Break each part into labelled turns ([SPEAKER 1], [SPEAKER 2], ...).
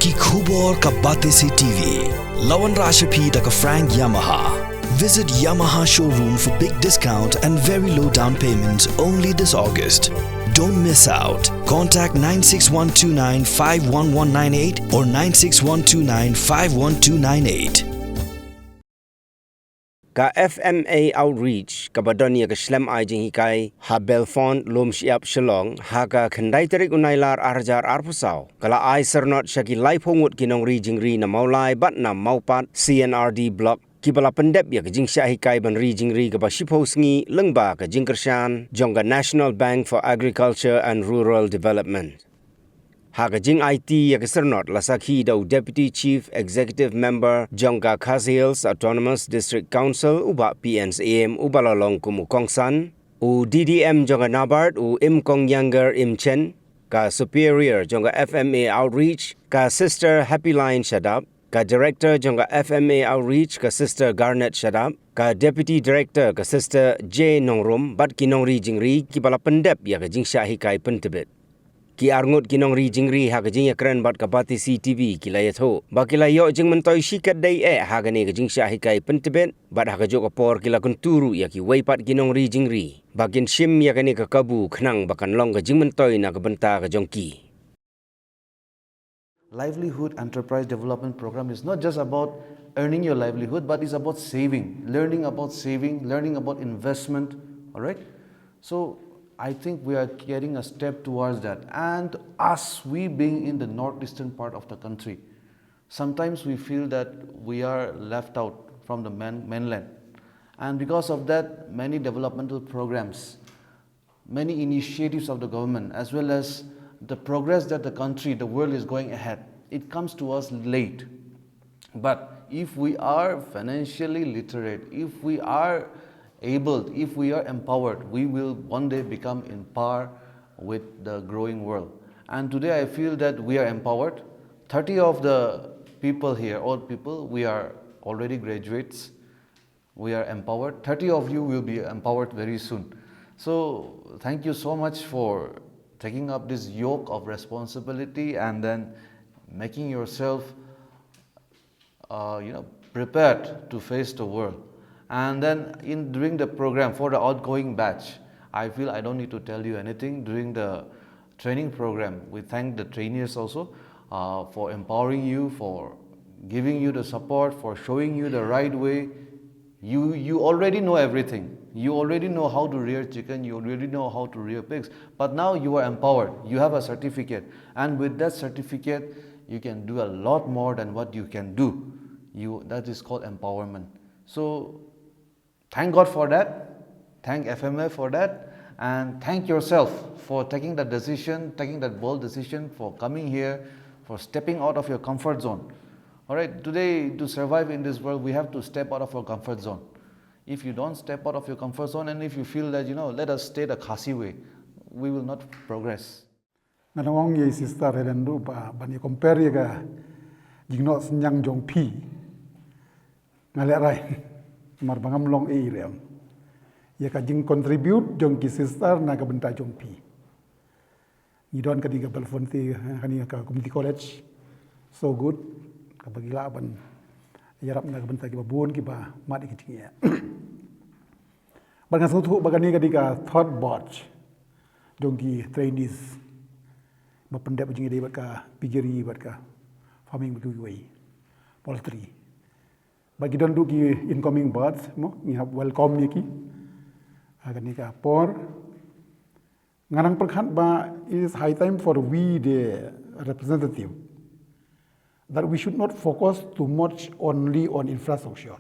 [SPEAKER 1] Ki Khubor Ka Bate Se TV. Lawan Rashapi Daka Frank Yamaha. Visit Yamaha showroom for big discount and very low down payments only this August. Don't miss out. Contact 96129 51198 or 96129 51298.
[SPEAKER 2] Ka FMA outreach ka badonia ka Slam ay Hikai ha Belfont lom siap shalong ha ka khandai tarik unailar arjar arpusaw kala ay Syrnot shaki lai phongut kinong Jingri na maulai bat na maupat CNRD block Kiba Pyntbit ya ka Shah Hikai ban Jingri ka ba shipos ngi lengba ka Jingkershan jongga National Bank for Agriculture and Rural Development. Hagajing IT ya Syrnot lasakhi daw Deputy Chief Executive Member Jongga Khas Autonomous District Council uba PNSAM ubalalong kumukongsan u DDM jongga Nabard u Imkong Younger Imchen ka Superior jongga FMA Outreach ka Sister Happy Line Shadap ka Director jongga FMA Outreach ka Sister Garnet Shadap ka Deputy Director ka Sister J Nongrum bat kinong Jingri Kiba Pyntbit ya ka Shah Hikai Pyntbit. Ki arngut kinong Jingri ha ka jing ekran bat ka bati CTV kilayat ho bakila yo jing mentoy sikat dai ha ka ni ka Shah Hikai Pyntbit bat ha ka jo ka por kila kunturu ya ki weipat kinong Jingri bakin shim ya ka ni ka kabu khnang bakan long ka jing mentoy na ka benta ka jongki.
[SPEAKER 3] Livelihood Enterprise Development Program is not just about earning your livelihood, but it's about saving, learning about investment, all right? So I think we are getting a step towards that. And us, we being in the northeastern part of the country, sometimes we feel that we are left out from the mainland. And because of that, many developmental programs, many initiatives of the government, as well as the progress that the country, the world is going ahead, it comes to us late. But if we are financially literate, if we are able, if we are empowered, we will one day become in par with the growing world. And today I feel that we are empowered. 30 of the people here, old people, we are already graduates. We are empowered. 30 of you will be empowered very soon. So thank you so much for taking up this yoke of responsibility and then making yourself prepared to face the world. And then during the program for the outgoing batch, I feel I don't need to tell you anything. During the training program, we thank the trainees also for empowering you, for giving you the support, for showing you the right way. You already know everything. You already know how to rear chicken, you already know how to rear pigs. But now you are empowered. You have a certificate. And with that certificate, you can do a lot more than what you can do. That is called empowerment. So thank God for that. Thank FMA for that. And thank yourself for taking that decision, taking that bold decision, for coming here, for stepping out of your comfort zone. All right, today to survive in this world, we have to step out of our comfort zone. If you don't step out of your comfort zone and if you feel that, let us stay the Khasi way, we will not progress.
[SPEAKER 4] Nanawang ye sister helendu ba bani compare ye ga jingno senyang jong pi ngale rai mar bangam long e rem ye ka jing contribute jong ki sister na ka benta jong pi ni don ka diga belfonti hani ka community college so good ka bagila ban yarap na ka benta ki babun ki ba mat ki tingia bangan sutu bagani ka diga third batch jong ki trainees ba Pyntbit jingi dei ka piggery ka farming ba ki poultry bagi don du ki incoming birds mo ni have welcome ni ki agani ka por ngarang perkhat ba is high time for we the representative that we should not focus too much only on infrastructure,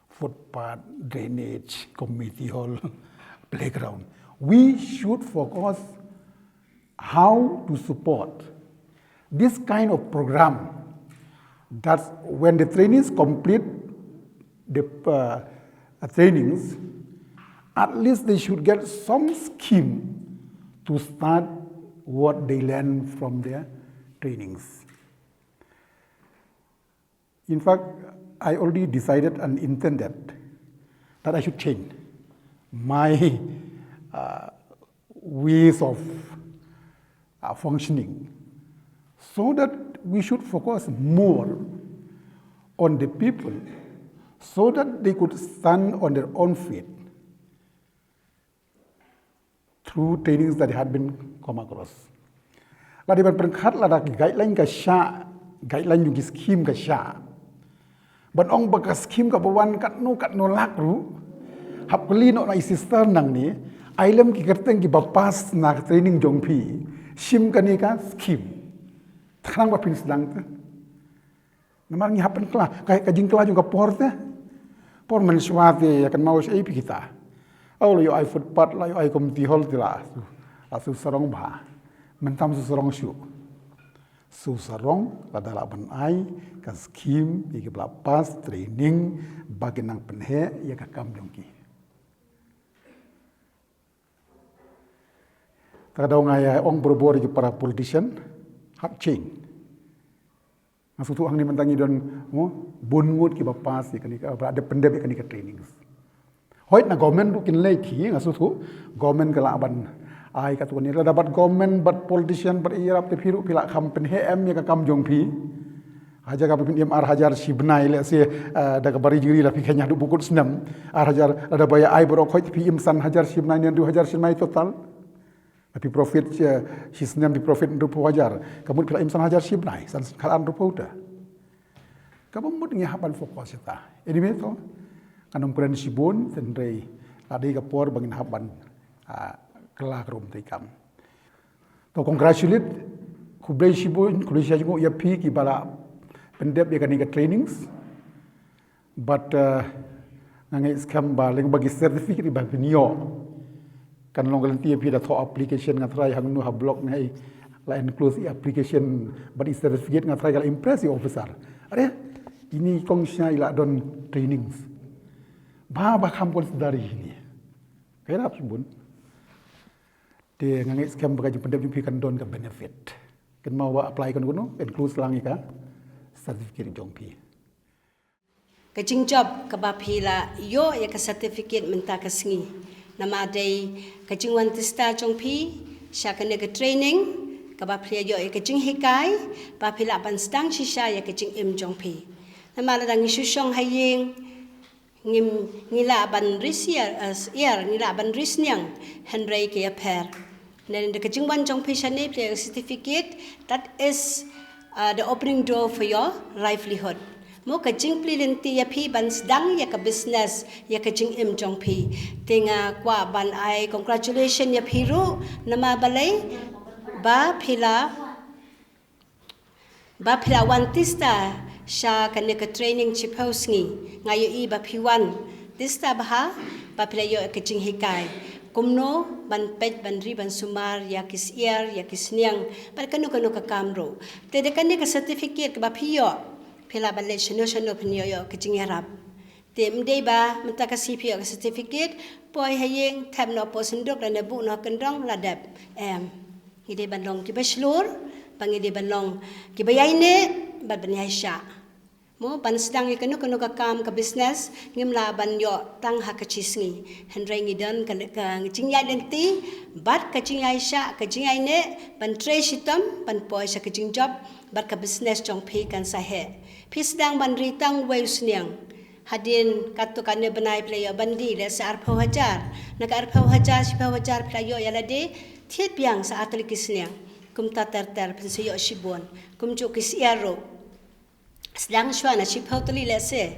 [SPEAKER 4] footpath, drainage, community hall, playground. We should focus how to support this kind of program that when the trainees complete the trainings, at least they should get some scheme to start what they learn from their trainings. In fact, I already decided and intended that I should change my ways of functioning So that we should focus more on the people so that they could stand on their own feet through trainings that had been come across. Ladi ban perangkat lada guideline ka Shah, guideline yung scheme ka Shah. Ban ong baka scheme ka bawan kat no lak ru, hap kali no na sister nang ni, ailam ki kerteng ki bapas na training jongpi, shim ka ni ka scheme. Tanang ba pin sedang tu. Namar ngi happen kla, ka jing kla yung ka porte. Por man swate ya kan mau sei kita. Oh yo ai footpath la yo ai community hall tila. Asu sarong ba. Mentam su sarong syu. Su sarong la dala ban ai ka scheme ki pas training bagi nang penhe ya ka kam jongki. Kadang ngaya ong berbor ki para politician hap change. Maksud tu ang ni mentangi don bungut ki bapas ki ada pendep ki trainings. Hoit na government tu kin lei ki maksud tu government kala ban ai ka tu ni dapat government bat politician bat irap te phiru pila kham pen hem ya ka kam jong phi. Haja ka pin MR hajar sibnai le se da ka bari jingri la pi kanya du bukut senam hajar ada baya ai borok hoit pi imsan hajar sibnai ni 2000 sibnai total. Tapi profit hisnam di profit rupu hajar. Kamu pila imsan hajar sibnai san kalan rupu udah. Kamu mud ngi haban fokus ta. Ini beto. Kanong kuran sibun tendrei adi ka por bangin haban kelak rum tikam. To congratulate kublai sibun kulisya jungo ya pi ki bala pendep ya kan trainings. But ngangai skam ba leng bagi certificate di bang penio. Kan long galanti pi da to application ngatrai hang nu ha block ngai la inclusive application but certificate ngatrai gal impressive officer. Are ini kongsnya ila don trainings. Ba kham kon sedari ini. Kaya apa sebun? Dia ngangai scam bagi pendep pi kan don ka benefit. Kan mau apply kan kuno include langi ka certificate jongpi.
[SPEAKER 5] Kajing job kabapila yo ya ka certificate menta ka singi. Nama day kajing wantista jongpi sya ka nega training kabapila yo ya kajing hikai bapila ban stang shisha ya kajing im jongpi. Nama la dang susong haying ngila ban risia ngila ban risnyang henrei ke per. Then the kajing wan jongpi shane play certificate that is the opening door for your livelihood. Mo kajing plinti ya pi ban sedang ya ka business ya kajing im jong pi tinga kwa ban ai congratulations ya piru nama balai ba phila wantista sha kan ka training chipos ngi ngayo I ba piwan tista ba phila yo kajing hikai kumno ban pet ban ri ban sumar ya kis year ya kisniang ban kanu ka kamro te de kan ka certificate ka ba piyo Pila balai shano penyo yo kajing harap. Tim day ba menta kasi pio certificate boy hayeng tab no posendok dan bu no kendong ladap ide bandong ki bachelor bang ide bandong ki bayaine bad ban Shah. Mo ban sedang ikanu ka kam ka business ngim la ban yo tang ha ka chisngi hendrai ngidon ka nging ya lenti bat ka jing Shah ka jing aine ban tre shitam ban poi sa ka jing job bat ka business jong pi kan sa he. Pisdang bandri tang ways niyang hadin katu kane banai playo bandi le sa arpau hajar nak arpau hajar sipau hajar playo yalade thiet piang sa atli kisniyang kum tatar pensayo shibon kum jo kisiaro sedang shwana sipau tli le se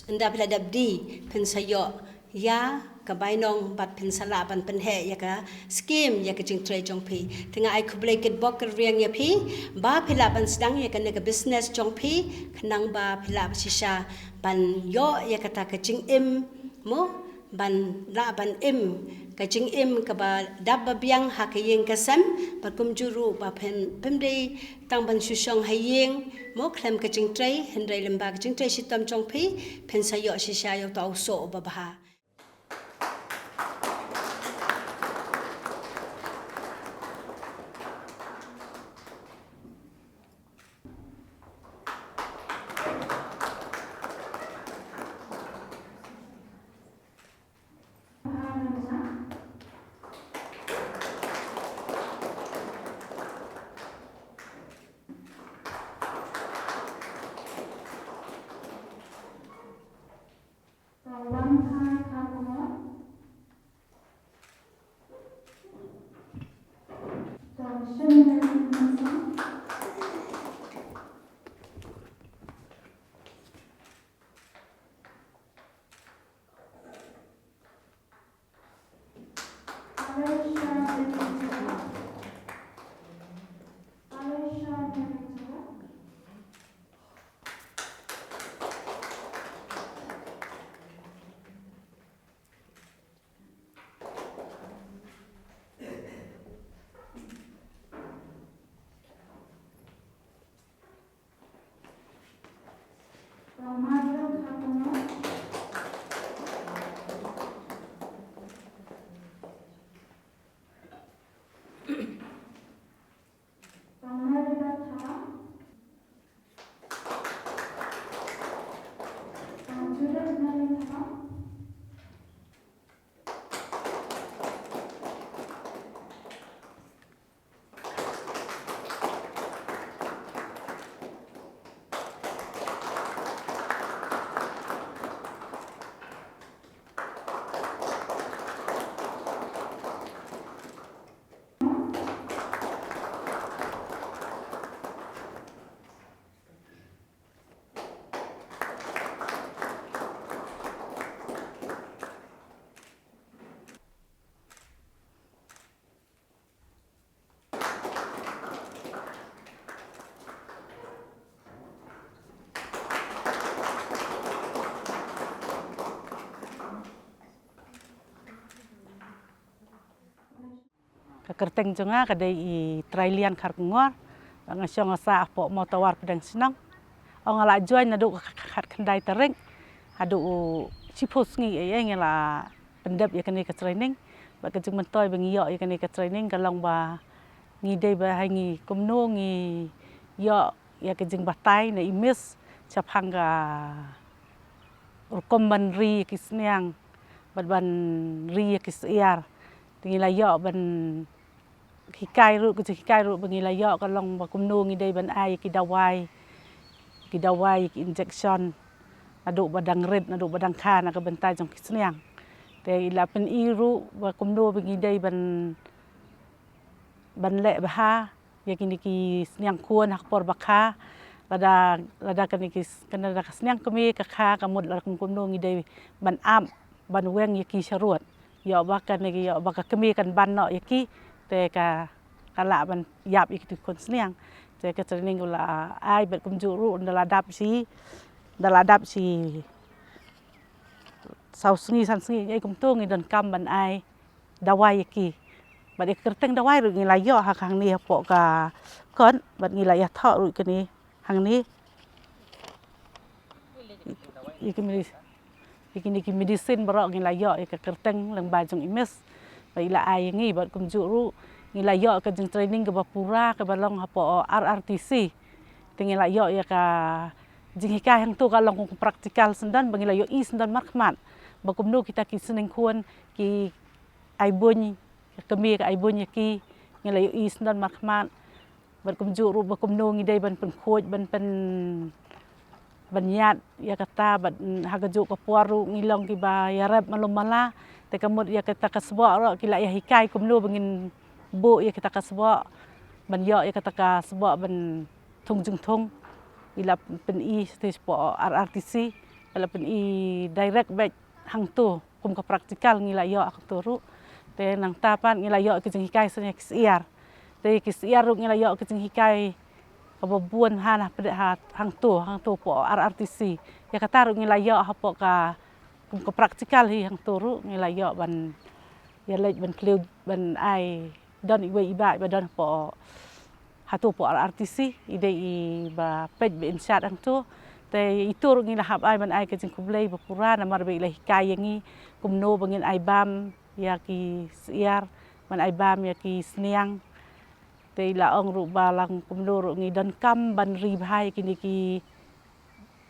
[SPEAKER 5] anda pla dabdi pensayo ya kabainong bat pensala ban penhe ya ka scheme ya ka jing tray jong pi tinga ai kublai kit bok riang ya pi ba phila ban sedang ya ka ka business jong pi khnang ba phila shisha ban yo ya ka ta ka jing im mo ban la ban im ka jing im ka ba dab ba biang ha ka yeng ka sam ba kum juru ba pen pemdei tang ban shushong hayeng mo khlem ka jing tray hendrai lemba ka jing tray shitam jong pi pensayo shisha yo ta so ba ba
[SPEAKER 6] kerteng jonga kadai trailian karkungor ngasong asa po motawar pedang senang ong ala join adu khat kendai tereng adu chipos ngi ngela pendap ya kene ke training ba ke jung mentoy bengi yo ya kene ke training kalong ba ngi dei ba hangi kumno ngi yo ya ke jung batai na imis chapanga urkom ban ri kisniang ban ri kisiar tingi la yo ban hikai ru bengi la yo kalong ba kumno ngi dei ban ai ki dawai ki injection adu badang red adu badang khan ka bentai jong kisniang te ila pen iru ba kumno bengi dei ban le bah ya kini ki sniang kuan hak por bakha lada kani ki kana da sniang kami ka kha ka mud la kumno ngi dei ban am ban weng ya ki sharut yo ba kan ni yo ba ka kami kan ban no ya ki te ka kala ban yap ik kon sniang te ka training la ai bet kum juru daladap si sau sngi san sngi ai kum tu ngi don kam ban ai dawai ki ba de kerteng dawai ru ngi la yo ha khang ni po ka kon bat ngi la ya tho ru ke ni hang ni ikini ki medicine bro ngi la yo ka kerteng lang ba jong imes ba ila ai ngi bat kum juru ngi la yo ka jeng training ke bapura ke balong hapo RRTC tingi la yo ya ka jing hikai hang tu kalong ku praktikal sendan bangi la yo i sendan markmat ba kumno kita ki seneng kuan ki ai bun kami ka ai bun ki ngi la yo i sendan markmat bat kum juru ba kumno ngi dei ban pen khoj ban pen banyat ya kata bat hagajuk ka puaru ngilong ki ba ya rap malum mala te kamut ya kata kasbo ro ki la ya hikai kumno bangin bu ya kita kasbo ban yo ya kata kasbo ban thung jung thung ila pen i stage po RRTC ila pen i direct back hang tu kum ka praktikal ngila yo ak turu te nang tapan ngila yo ki jing hikai sanya kisiar te kisiar ru ngila yo ki jing hikai kababuan hana pede hang tu po RRTC ya kata ru ngila yo hapo ka kum ka praktikal hi hang turu ngila yo ban ya lej ban kleu ban ai don iwe iba ba don po hatu po RRTC ide i ba pej be inshat ang tu te itur ngi lahap ai ban ai ke jing kublei ba pura na mar be ilahi kai ngi kumno bangin ai bam ya ki siar ban ai bam ya ki sniang te la ong ru ba lang kumno ru ngi dan kam ban ri bhai kini ki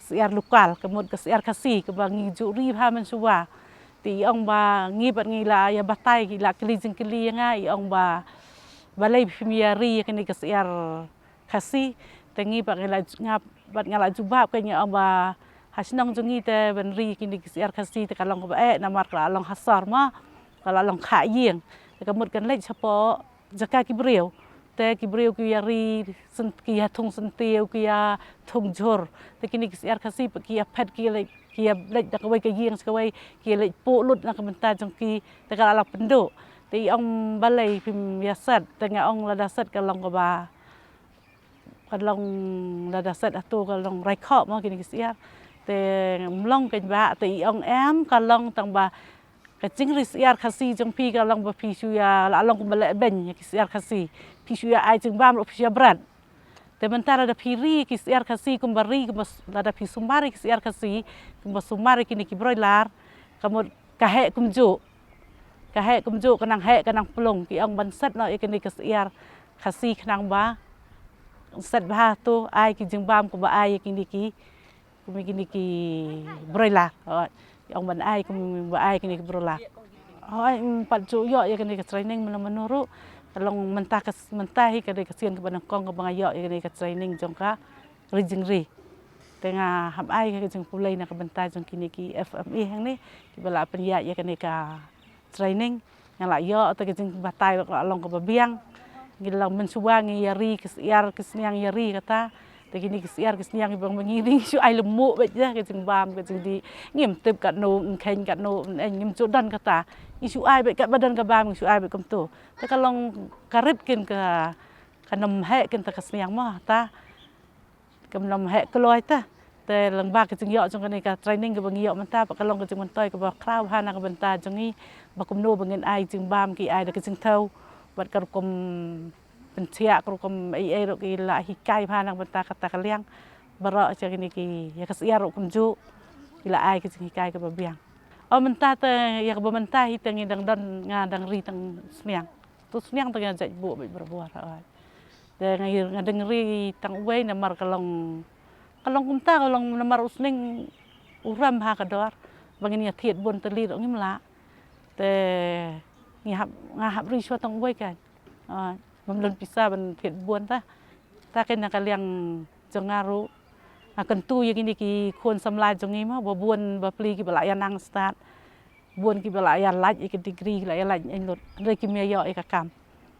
[SPEAKER 6] siar lokal kemud ke siar kasi ke bangi ju ri bha man suwa ti ong ba ngi bat ngi la ya batai ki la kli jing kli nga i ong ba balai pimiari kini kesiar kasi tengi pak ngap bat ngala jubab kanya amba hasnong jungi te benri kini kesiar kasi te kalong ba namar kala long hasar ma kala long kha yeng te kamut kan lej chapo jaka kibreu te kibreu ki yari sen ki ya thung sentiu ki ya thung jor te kini kesiar kasi ki ya phat ki lej dak wai ka yeng skawai ki lej pu lut na kamenta jongki te kala pendo ti ong balai pim yasat tengah ong ladasat kalong ka ba kalong ladasat atu kalong raikop mo kini kisiar te mlong kan ba ti ong em kalong tang ba ka Jingri siar khasi jong pi kalong ba pi suya la long balai ben kisiar khasi pi suya ai jeng bam pi suya berat te mentara da piri kisiar khasi kumbari da pi sumari kisiar khasi kumba sumari kini ki broiler kamut kahe kumju kanang he kanang pelong ki ong ban sat no ikini kesiar khasi kanang ba sat ba tu ai ki jing bam ko ba ai kini ki broiler ong ban ai kum ba ai kini broiler ai pat ju yo ikini training menuru kalong mentah hi kini kesian ke banang kong ke bangayo ikini training jongka Jingri tengah ham ai ke jing pulai na ke bentai jong kini ki FMI hang ni ki bala penya ikini ka training yang la yo atau kecing batai long ke babiang gilang mensuba ngi yari kesiar kesniang yari kata te kini kesiar kesniang ibang mengiring su ai lemu baja kecing bam kecing di ngim tip kat no ngkhen kat no ngim jodan kata isu ai bet kat badan ka bam isu ai bet kem tu te kalong karip kin ka kanam he kin ta kesniang mah ta kanam he keloi ta te lang ba kecing yo jong kani ka training ke bangi yo menta pa kalong kecing mentoy ke ba kraw hana ka benta jongi ba kumno bangin ai jing bam ki ai da kecing thau buat kerukum penciak kerukum ruk ila hikai panang benta kata kaliang barak cak ini ki ya kesiar ruk kunju ila ai ke hikai ke babiang mentah te ya ke mentah hitang idang don ngadang ri tang sniang tu sniang tang ngajak bu berbuat dan ngadang ri tang uai namar kalong kumta kalong namar usning uram ha kador bangin ya thiet bon teli ruk ngimla te ngahap ri shwa tang uai kan memlun pisah ban thiet bon ta ken kaliang jangaru akan tu yang ini ki kon samlai jongi ma buan bapli ki balayan nang start buan ki balayan laj ik degree balayan laj en lot re ki me yo ek kam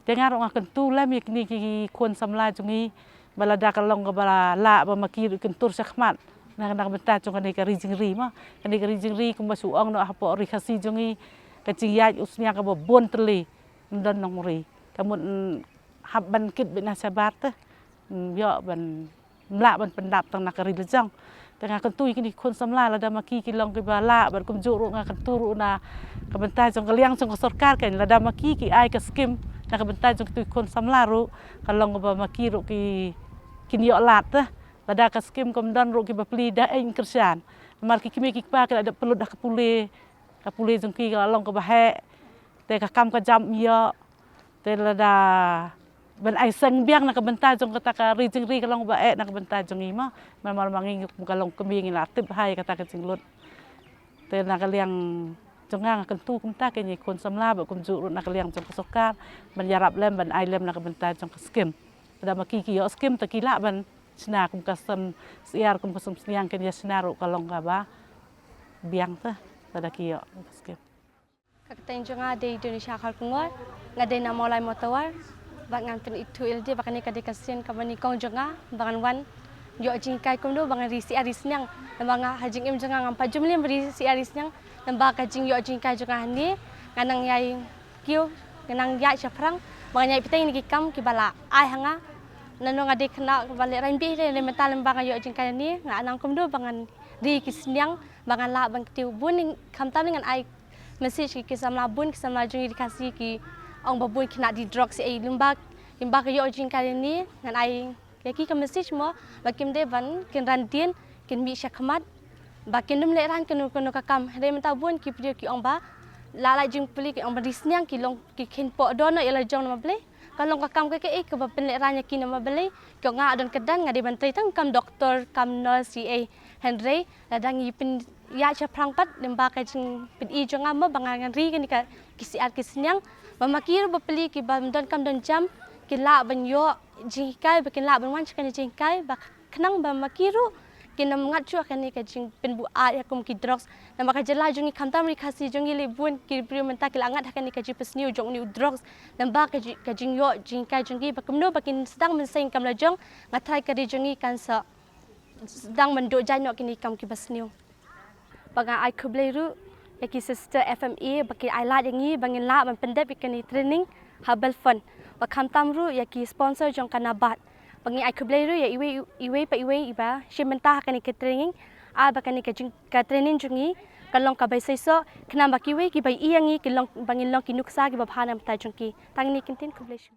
[SPEAKER 6] dengar akan tu lam ik ni ki kon samlai jongi balada kalong ka bala la ba makir kentur sakmat nang benta jong ni ka Jingri ma ni ka Jingri ku masuang no hapo ri khasi jongi ka ciyaj usnya ka buan teli ndon nong ri kamun habban kit bina sabat yo ban mla ban pendap tang nak ri lejang tengah kentu ini kon samla lada maki kilong ki bala ban kum juru nga kentu na ka benta jong kaliang jong sarkar kan lada maki ki ai ka skim na ka benta jong tu kon samla ru kalong ba maki ru ki kinyo lat lada ka skim kom dan ru ki bapli da en kersan mar ki kimi ki pa ka ada perlu dah kapule jong ki kalong ka bahe te ka kam ka jam yo te lada ban ai sang biang nak benta jong kata ka Jingri kalong ba nak benta jong ima mar mangi kalong kembing la tip hai kata ka jinglut te nak kaliang jongang kan tu kumta ke ni kon samla ba kum juru nak kaliang jong kesokar ban yarap lem ban ai lem nak benta jong skim pada maki ki yo skim takila ban sna kum kasam siar kum kasam sniang ke ya snaru kalong ka ba biang ta pada ki yo skim
[SPEAKER 7] kaktain jonga de Indonesia khal kungor ngade na molai motawar bangan pen itu ilde bakani kade kasian kamani kong jonga bangan wan yo jingkai kumdo bangan risi arisnyang banga hajing im jonga ngam pajumlim risi arisnyang namba kajing yo jingkai jonga ni nganang yai kiu nganang yai chaprang bangan yai pitai ni kikam kibala ai hanga nano ngade kena balik raimbi le mental banga yo jingkai ni nganang kumdo bangan ri kisnyang bangan la bang tiu bun kamtam ngan ai message ki samla bun ki samla jungi dikasih ki ong babui kena di drugs ai limba ke yo jing kali ni ngan ai ki ka message mo bakim de ban kin ran din kin mi syakmat bakin dum le ran kin kono ka kam re menta bun ki prio ki ong ba la la jing pli ki ong badisnyang ki long ki kin po dono ela jong ma ble kalong ka kam ke ke ba pen le ran ki na ma ble ki nga don kedan ngadi ban tang kam doktor kam nurse ca Henry la dang yipin ya cha prang pat limba ka jing pin I jonga ma bangan ri kan ka kisiat kisnyang mamakir bapeli ki bam don kam don jam ki la ban yo jingkai bakin la ban wan chkan jingkai bak knang ba makiru ki nam ngat chu kan ni ka jing pin bu a ya kum ki drugs nam ka jela jungi kamtam ri khasi jungi le bun ki pri menta ki langat kan ni ka jipes new jong new drugs nam ba ka jing yo jingkai jungi bakum no bakin sedang menseng kam la jong ngatai ka ri jungi kan sa sedang mendo janok kini kam ki bas new baga ai kubleru yaki sister FMA baki ailat yangi bangin la ban pendep ikani training habal fun bakam tamru yaki sponsor jong Nabard bangi ai kubleru ya iwe iba shimenta kani ke training a bakani ka training jungi kalong ka baiseso kena baki we ki bai iyangi kilong bangin long kinuksa ki babhana mata jongki tangni kintin kublesu